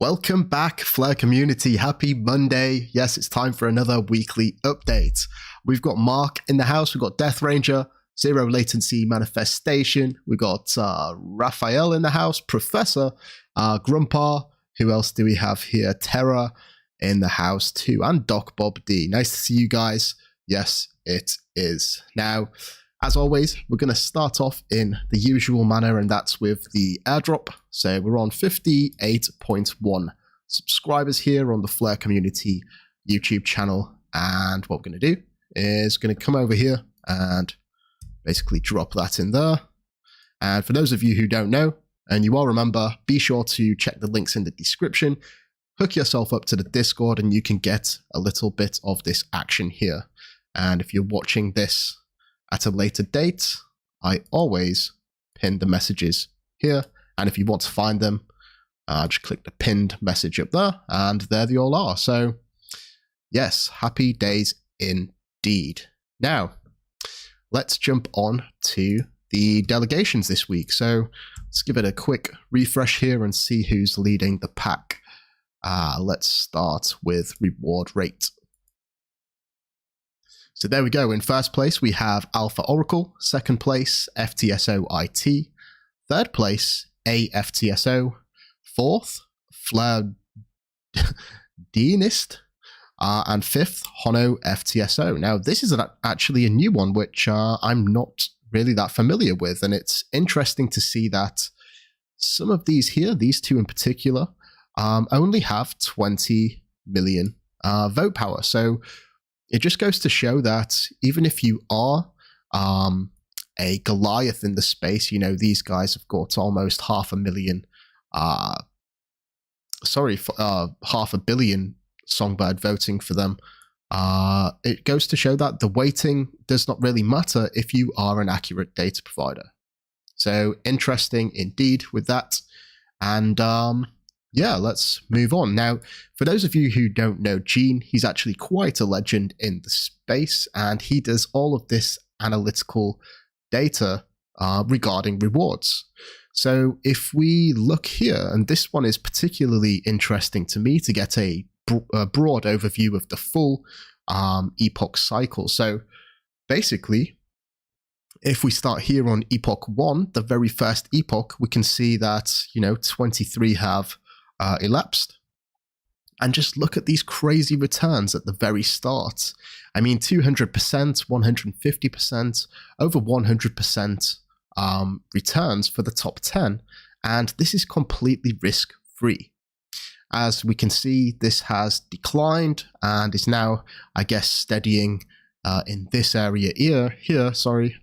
Welcome back, Flare community. Happy Monday. Yes, it's time for another weekly update. We've got Mark in the house. We've got Death Ranger, Zero Latency Manifestation. We've got Raphael in the house, Professor, Grumpa. Who else do we have here? Terra in the house too, and Doc Bob D. Nice to see you guys. Yes, it is. Now, as always, we're going to start off in the usual manner, and that's with the airdrop. So we're on 58.1 subscribers here on the Flare Community YouTube channel. And what we're going to do is going to come over here and basically drop that in there. And for those of you who don't know, and you all remember, be sure to check the links in the description. Hook yourself up to the Discord and you can get a little bit of this action here. And if you're watching this at a later date, I always pin the messages here. And if you want to find them, just click the pinned message up there, and there they all are. So yes, happy days indeed. Now, let's jump on to the delegations this week. So let's give it a quick refresh here and see who's leading the pack. Let's start with reward rate. So there we go. In first place, we have Alpha Oracle. Second place, FTSO IT. Third place, AFTSO. Fourth, Flare Dienist. And fifth, Hono FTSO. Now, this is actually a new one, which I'm not really that familiar with. And it's interesting to see that some of these here, these two in particular, only have 20 million vote power. So it just goes to show that even if you are a Goliath in the space, you know, these guys have got almost 500,000, half a billion Songbird voting for them. It goes to show that the weighting does not really matter if you are an accurate data provider. So interesting indeed with that. And yeah, let's move on. Now, for those of you who don't know Gene, he's actually quite a legend in the space, and he does all of this analytical data regarding rewards. So if we look here, and this one is particularly interesting to me to get a broad overview of the full epoch cycle. So basically, if we start here on epoch 1, the very first epoch, we can see that, you know, 23 have elapsed. And just look at these crazy returns at the very start. I mean, 200%, 150%, over 100% returns for the top 10. And this is completely risk-free. As we can see, this has declined and is now, I guess, steadying in this area here,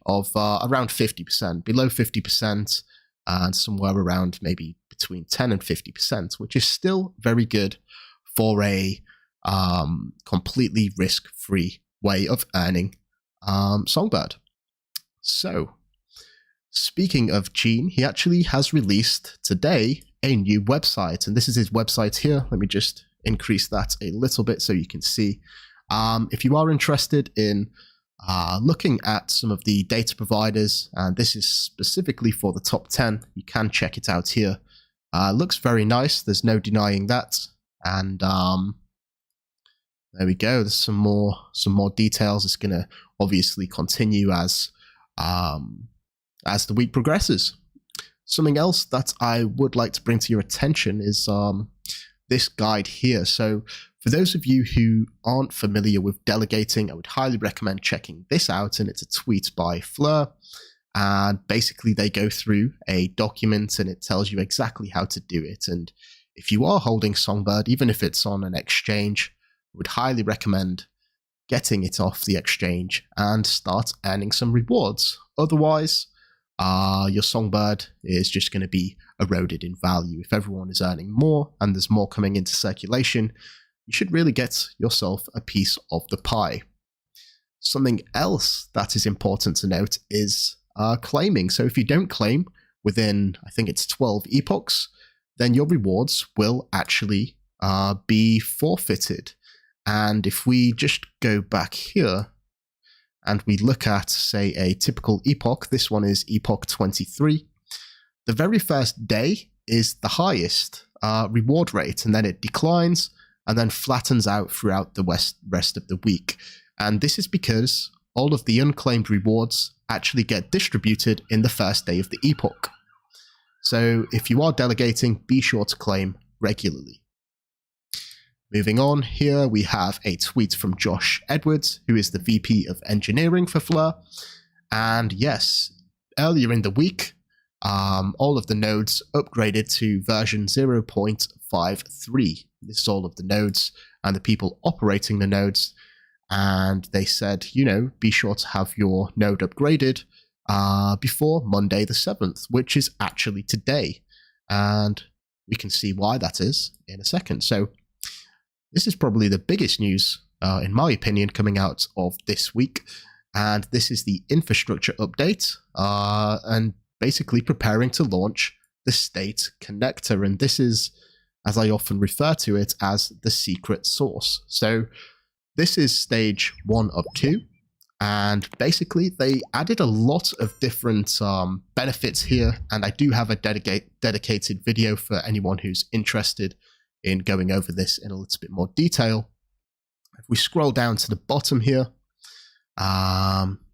of around 50%, below 50%, and somewhere around maybe between 10 and 50%, which is still very good for a completely risk-free way of earning Songbird. So, speaking of Gene, he actually has released today a new website, and this is his website here. Let me just increase that a little bit so you can see. If you are interested in looking at some of the data providers, and this is specifically for the top 10, you can check it out here. Looks very nice, there's no denying that. And there we go, there's some more details. It's going to obviously continue as the week progresses. Something else that I would like to bring to your attention is this guide here. So for those of you who aren't familiar with delegating, I would highly recommend checking this out. And it's a tweet by Flare. And basically they go through a document and it tells you exactly how to do it. And if you are holding Songbird, even if it's on an exchange, I would highly recommend getting it off the exchange and start earning some rewards. Otherwise, your Songbird is just going to be eroded in value. If everyone is earning more and there's more coming into circulation, you should really get yourself a piece of the pie. Something else that is important to note is claiming. So if you don't claim within, I think it's 12 epochs, then your rewards will actually be forfeited. And if we just go back here and we look at, say, a typical epoch, this one is epoch 23, the very first day is the highest reward rate, and then it declines and then flattens out throughout the rest of the week. And this is because all of the unclaimed rewards actually get distributed in the first day of the epoch. So if you are delegating, be sure to claim regularly. Moving on, here we have a tweet from Josh Edwards, who is the VP of Engineering for Flare. And yes, earlier in the week, all of the nodes upgraded to version 0.53. This is all of the nodes and the people operating the nodes. And they said, be sure to have your node upgraded before Monday the 7th, which is actually today. And we can see why that is in a second. So this is probably the biggest news, in my opinion, coming out of this week. And this is the infrastructure update, and basically preparing to launch the state connector. And this is, as I often refer to it, as the secret sauce. So this is stage 1 of 2. And basically they added a lot of different benefits here. And I do have a dedicated video for anyone who's interested in going over this in a little bit more detail. If we scroll down to the bottom here,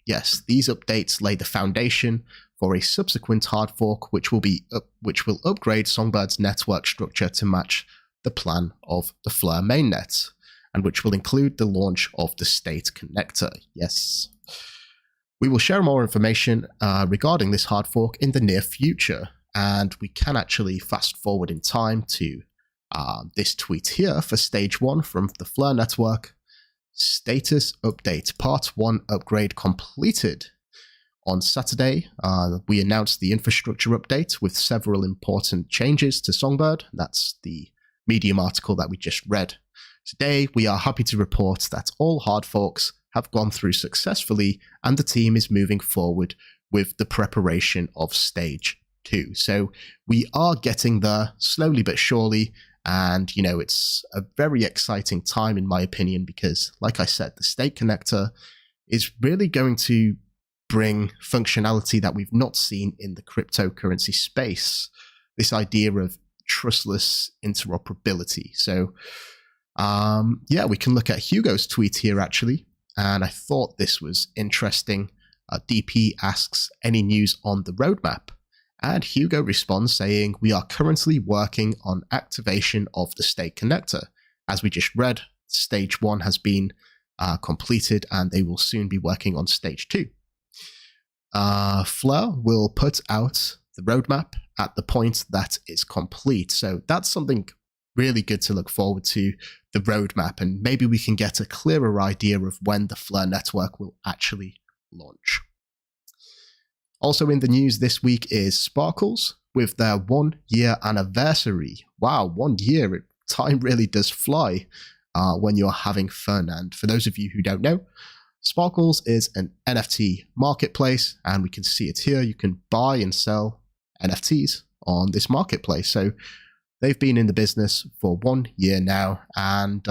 yes, these updates lay the foundation for a subsequent hard fork, which will upgrade Songbird's network structure to match the plan of the Flare mainnet, and which will include the launch of the state connector. Yes. We will share more information regarding this hard fork in the near future, and we can actually fast forward in time to this tweet here for stage 1 from the Flare network. Status update, part 1 upgrade completed. On Saturday, we announced the infrastructure update with several important changes to Songbird. That's the Medium article that we just read. Today, we are happy to report that all hard forks have gone through successfully, and the team is moving forward with the preparation of stage 2. So we are getting there slowly but surely. And, it's a very exciting time, in my opinion, because, like I said, the state connector is really going to bring functionality that we've not seen in the cryptocurrency space. This idea of trustless interoperability. So, we can look at Hugo's tweet here, actually. And I thought this was interesting. DP asks, any news on the roadmap? And Hugo responds saying, we are currently working on activation of the state connector. As we just read, stage 1 has been completed and they will soon be working on stage 2. Flare will put out the roadmap at the point that it's complete. So that's something really good to look forward to, the roadmap, and maybe we can get a clearer idea of when the Flare network will actually launch. Also in the news this week is Sparkles with their 1-year anniversary. Wow, 1 year. Time really does fly when you're having fun. And for those of you who don't know, Sparkles is an NFT marketplace, and we can see it here. You can buy and sell NFTs on this marketplace. So They've been in the business for 1 year now, and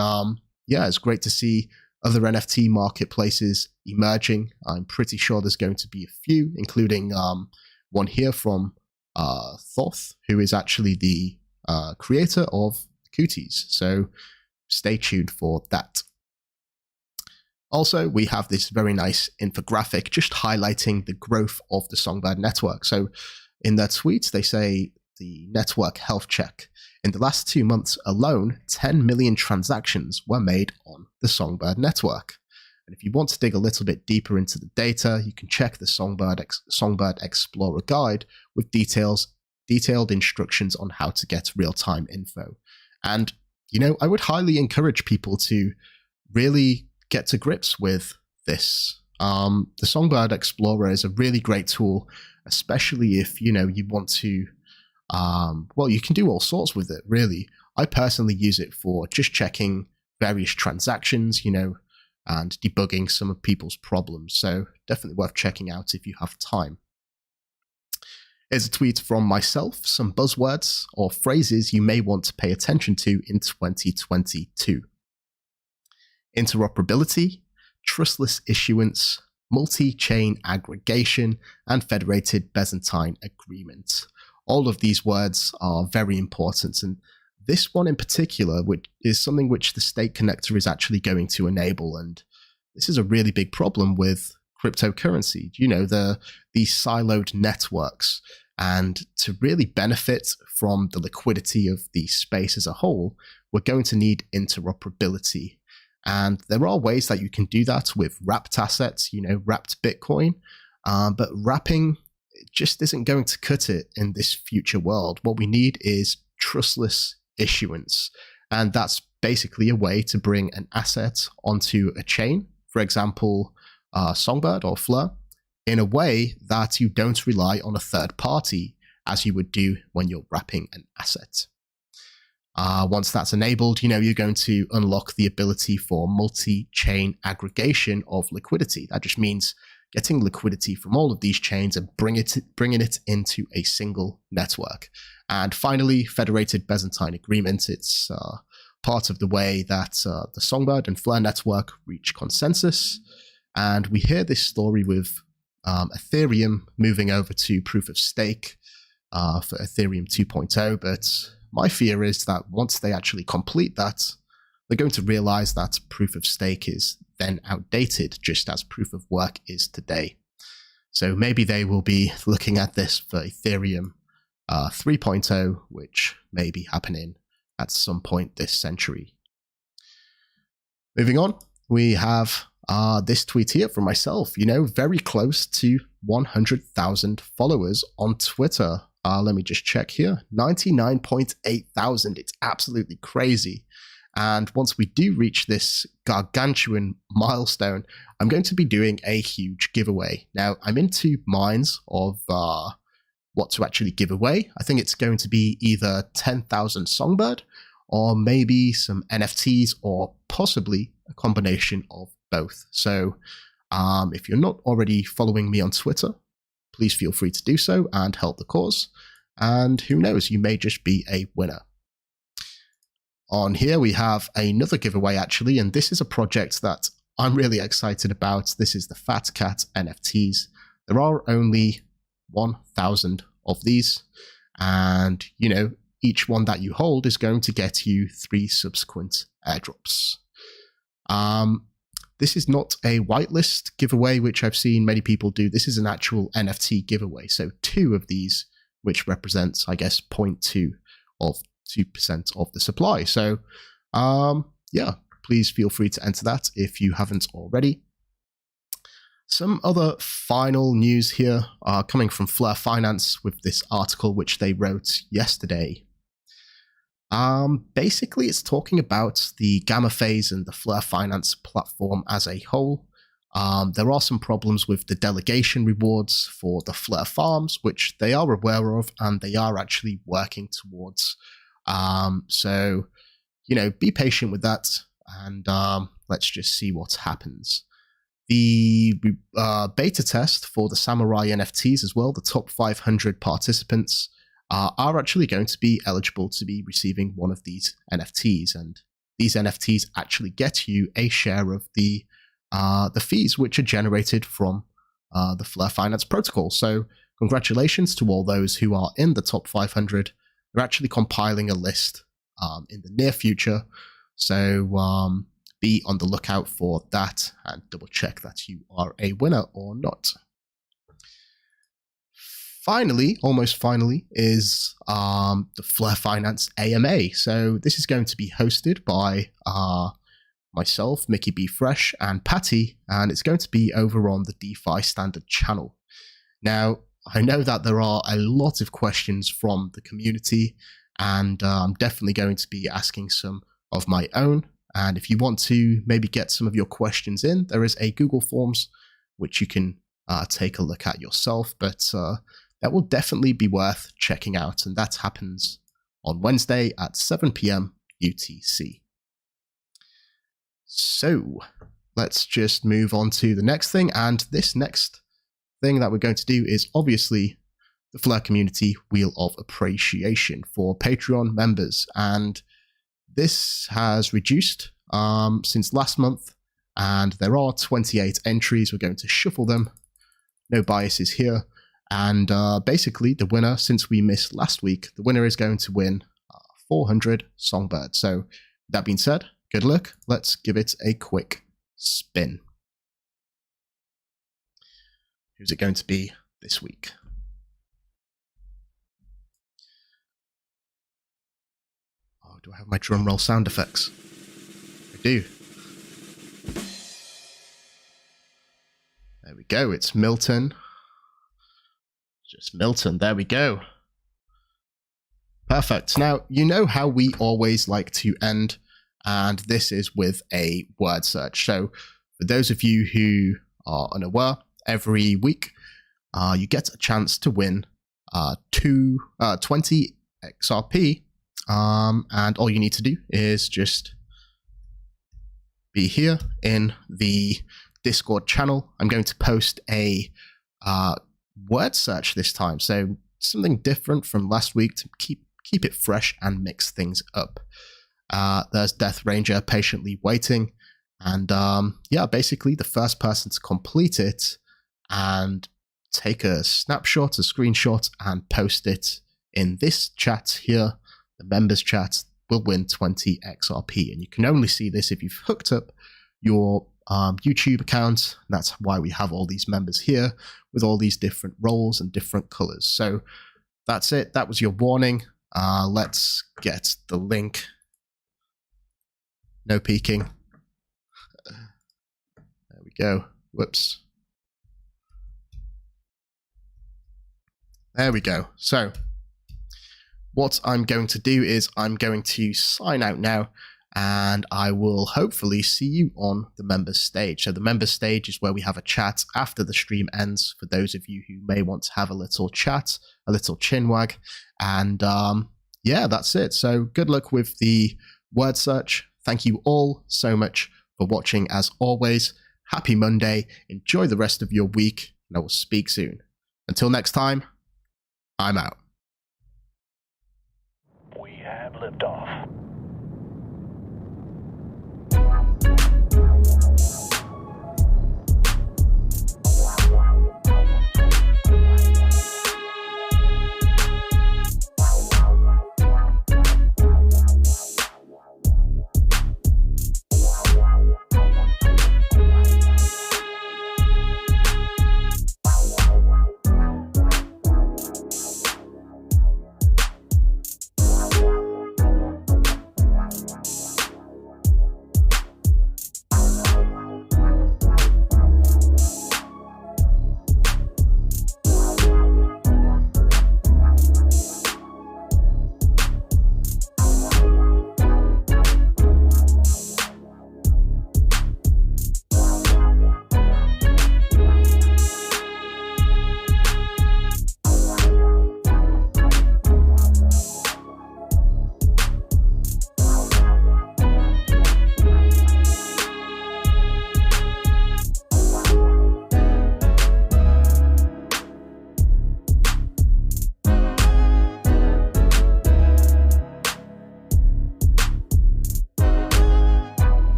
yeah, it's great to see other NFT marketplaces emerging. I'm pretty sure there's going to be a few, including one here from Thoth, who is actually the creator of Cooties. So stay tuned for that. Also, we have this very nice infographic just highlighting the growth of the Songbird network. So in their tweets, they say the network health check. In the last 2 months alone, 10 million transactions were made on the Songbird network. And if you want to dig a little bit deeper into the data, you can check the Songbird Explorer guide with detailed instructions on how to get real-time info. And, you know, I would highly encourage people to really get to grips with this. The Songbird Explorer is a really great tool, especially if, you know, you want to, well, you can do all sorts with it, really. I personally use it for just checking various transactions, you know, and debugging some of people's problems. So definitely worth checking out if you have time. Here's a tweet from myself, some buzzwords or phrases you may want to pay attention to in 2022. Interoperability, trustless issuance, multi-chain aggregation, and federated Byzantine agreement. All of these words are very important, and this one in particular, which is something which the state connector is actually going to enable, and this is a really big problem with cryptocurrency. You know, these siloed networks, and to really benefit from the liquidity of the space as a whole, we're going to need interoperability. And there are ways that you can do that with wrapped assets, you know, wrapped Bitcoin, but wrapping just isn't going to cut it in this future world. What we need is trustless issuance. And that's basically a way to bring an asset onto a chain, for example, Songbird or Flare, in a way that you don't rely on a third party as you would do when you're wrapping an asset. Once that's enabled, you know, you're going to unlock the ability for multi-chain aggregation of liquidity. That just means getting liquidity from all of these chains and bringing it into a single network. And finally, federated Byzantine agreement. It's part of the way that the Songbird and Flare network reach consensus. And we hear this story with Ethereum moving over to proof of stake for Ethereum 2.0, but my fear is that once they actually complete that, they're going to realize that proof of stake is then outdated, just as proof of work is today. So maybe they will be looking at this for Ethereum 3.0, which may be happening at some point this century. Moving on, we have this tweet here from myself, you know, very close to 100,000 followers on Twitter. Let me just check here. 99.8 thousand. It's absolutely crazy. And once we do reach this gargantuan milestone, I'm going to be doing a huge giveaway. Now, I'm in two minds of what to actually give away. I think it's going to be either 10,000 Songbird or maybe some NFTs or possibly a combination of both. So if you're not already following me on Twitter, please feel free to do so and help the cause. And who knows, you may just be a winner. On here, we have another giveaway, actually, and this is a project that I'm really excited about. This is the Fat Cat NFTs. There are only 1,000 of these, and, you know, each one that you hold is going to get you 3 subsequent airdrops. This is not a whitelist giveaway, which I've seen many people do. This is an actual NFT giveaway. So 2 of these, which represents, I guess, 0.2 of 2% of the supply. So, yeah, please feel free to enter that if you haven't already. Some other final news here are coming from Flare Finance with this article which they wrote yesterday. Basically, it's talking about the Gamma Phase and the Flare Finance platform as a whole. There are some problems with the delegation rewards for the Flare farms, which they are aware of and they are actually working towards. So, you know, be patient with that and let's just see what happens. The beta test for the Samurai NFTs as well, the top 500 participants are actually going to be eligible to be receiving one of these NFTs. And these NFTs actually get you a share of the fees which are generated from the Flare Finance protocol. So congratulations to all those who are in the top 500. We're actually compiling a list in the near future. So be on the lookout for that and double check that you are a winner or not. Finally, almost finally, is the Flare Finance AMA. So this is going to be hosted by myself, Mickey B. Fresh, and Patty, and it's going to be over on the DeFi Standard channel. Now, I know that there are a lot of questions from the community, and I'm definitely going to be asking some of my own. And if you want to maybe get some of your questions in, there is a Google Forms which you can take a look at yourself, but that will definitely be worth checking out, and that happens on Wednesday at 7 p.m. UTC. So let's just move on to the next thing, and this next thing that we're going to do is obviously the Flare Community Wheel of Appreciation for Patreon members, and this has reduced since last month, and there are 28 entries. We're going to shuffle them, no biases here. And basically, the winner, since we missed last week, the winner is going to win 400 Songbird. So, that being said, good luck. Let's give it a quick spin. Who's it going to be this week? Oh, do I have my drum roll sound effects? I do. There we go. It's Milton. Just Milton, there we go. Perfect. Now, you know how we always like to end, and this is with a word search. So, for those of you who are unaware, every week you get a chance to win 20 XRP, and all you need to do is just be here in the Discord channel. I'm going to post a word search this time, so something different from last week to keep it fresh and mix things up. There's Death Ranger patiently waiting, and yeah, basically the first person to complete it and take a snapshot, a screenshot, and post it in this chat here, the members chat, will win 20 XRP. And you can only see this if you've hooked up your YouTube account. That's why we have all these members here with all these different roles and different colors. So that's it. That was your warning. Let's get the link. No peeking. There we go. Whoops. There we go. So what I'm going to do is I'm going to sign out now, and I will hopefully see you on the members stage. So the members stage is where we have a chat after the stream ends for those of you who may want to have a little chat, a little chinwag. And yeah, that's it. So good luck with the word search. Thank you all so much for watching as always. Happy Monday. Enjoy the rest of your week, and I will speak soon. Until next time, I'm out. We have liftoff.